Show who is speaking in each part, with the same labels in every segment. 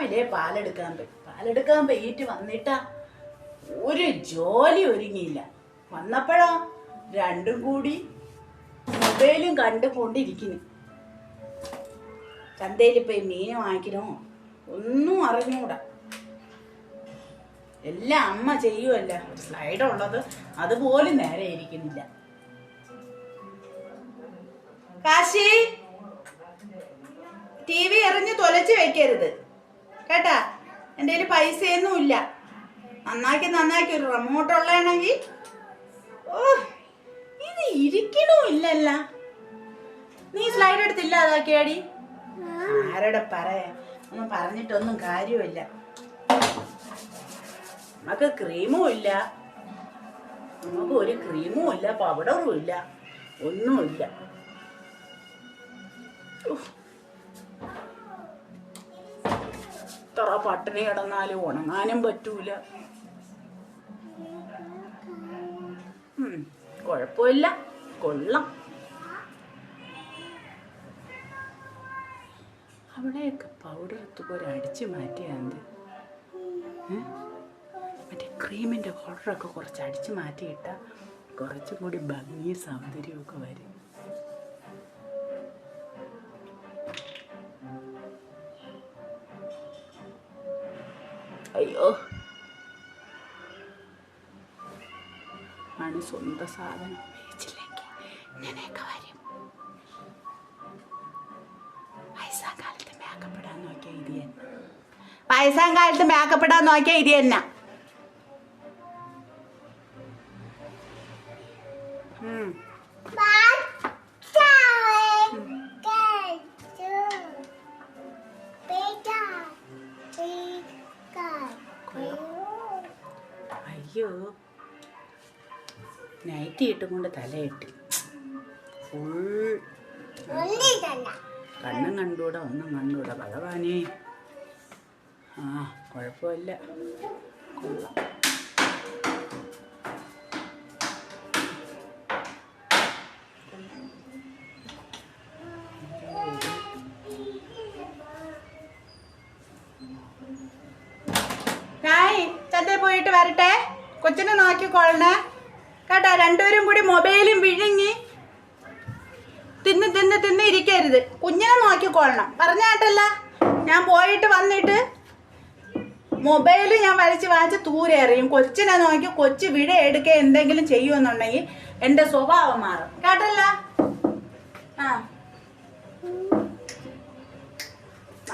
Speaker 1: രാവിലെ പാലെടുക്കാൻ പോയിട്ട് വന്നിട്ടാ ഒരു ജോലി ഒരുങ്ങിയില്ല. വന്നപ്പോഴോ രണ്ടും കൂടി മൊബൈലും കണ്ടുകൊണ്ടിരിക്കുന്നു. ചന്തയിൽ പോയി മീൻ വാങ്ങിക്കണോ ഒന്നും അറിഞ്ഞൂടാ. എല്ലാം അമ്മ ചെയ്യുമല്ല. ഒരു സ്ലൈഡ് ഉള്ളത് അതുപോലും നേരെ ഇരിക്കുന്നില്ല. കാശി, TV എറിഞ്ഞ് തൊലച്ച് വെക്കരുത് കേട്ടാ. എൻ്റെ കയ്യിൽ പൈസയൊന്നും ഇല്ല. നന്നാക്കി ഒരു റിമോട്ട് ഉള്ളതാണെങ്കിൽ. ഓ, ഇത് ഇരിക്കണോ ഇല്ലല്ല. നീ സ്ലൈഡ് എടുത്തില്ല അതാക്കിയാടി. ആരോടെ പറയാ, ഒന്നും പറഞ്ഞിട്ടൊന്നും കാര്യമില്ല. നമുക്ക് ക്രീമും ഇല്ല, നമുക്ക് ഒരു ക്രീമും ഇല്ല, പൗഡറും ഇല്ല, ഒന്നുമില്ല. ഇത്ര പട്ടിണി കിടന്നാലും ഉണങ്ങാനും പറ്റൂല. കുഴപ്പമില്ല, കൊള്ളാം. അവിടെയൊക്കെ പൗഡർ എത്തുപോലെ അടിച്ചു മാറ്റിയാന്ത്. മറ്റേ ക്രീമിൻ്റെ പൗഡറൊക്കെ കുറച്ച് അടിച്ചു മാറ്റിയിട്ടാൽ കുറച്ചും കൂടി ഭംഗിയും സൗന്ദര്യമൊക്കെ വരും. അയ്യോ, ആണ് സ്വന്തം സാധനം ഉപയോഗിച്ചില്ലെങ്കിൽ ഇങ്ങനെയൊക്കെ വരും. വയസ്സാം കാലത്ത് മേക്കപ്പ് ഇടാൻ നോക്കിയാൽ ഇത് തന്നെ. വയസ്സാം കാലത്ത് മേക്കപ്പ് ഇടാൻ നോക്കിയാൽ ഇത് തന്നെ. അയ്യോ, നൈറ്റി ഇട്ടും കൊണ്ട് തലയിട്ട് ഫുൾ. കണ്ണും കണ്ടൂടാ, ഒന്നും കണ്ടൂടാ. ഭഗവാനേ, കുഴപ്പമില്ല, കൊള്ളാം. ചന്തയിൽ പോയിട്ട് വരട്ടെ. കൊച്ചിനെ നോക്കിക്കൊള്ളണേ കേട്ടോ. രണ്ടുപേരും കൂടി മൊബൈലും വിഴുങ്ങി തിന്ന് ഇരിക്കരുത്. കുഞ്ഞിനെ നോക്കിക്കൊള്ളണം പറഞ്ഞ കേട്ടല്ല. ഞാൻ പോയിട്ട് വന്നിട്ട് മൊബൈല് ഞാൻ വാങ്ങിച്ച് ദൂരെ എറിയും. കൊച്ചിനെ നോക്കി കൊച്ചു വിട എടുക്കുക എന്തെങ്കിലും ചെയ്യുമെന്നുണ്ടെങ്കിൽ എൻ്റെ സ്വഭാവം മാറും കേട്ടല്ല.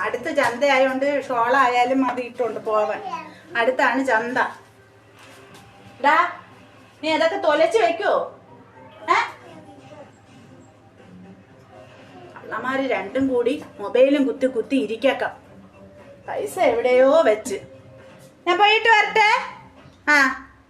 Speaker 1: അടുത്ത് ചന്തയായോണ്ട് ഷോളായാലും അത് ഇട്ടുകൊണ്ട് പോവാൻ. അടുത്താണ് ചന്ത. ഡാ, നീ അതൊക്കെ തൊലച്ച് വെക്കോ? കള്ളമാര് രണ്ടും കൂടി മൊബൈലും കുത്തി ഇരിക്കാം. പൈസ എവിടെയോ വെച്ച്. ഞാൻ പോയിട്ട് വരട്ടെ.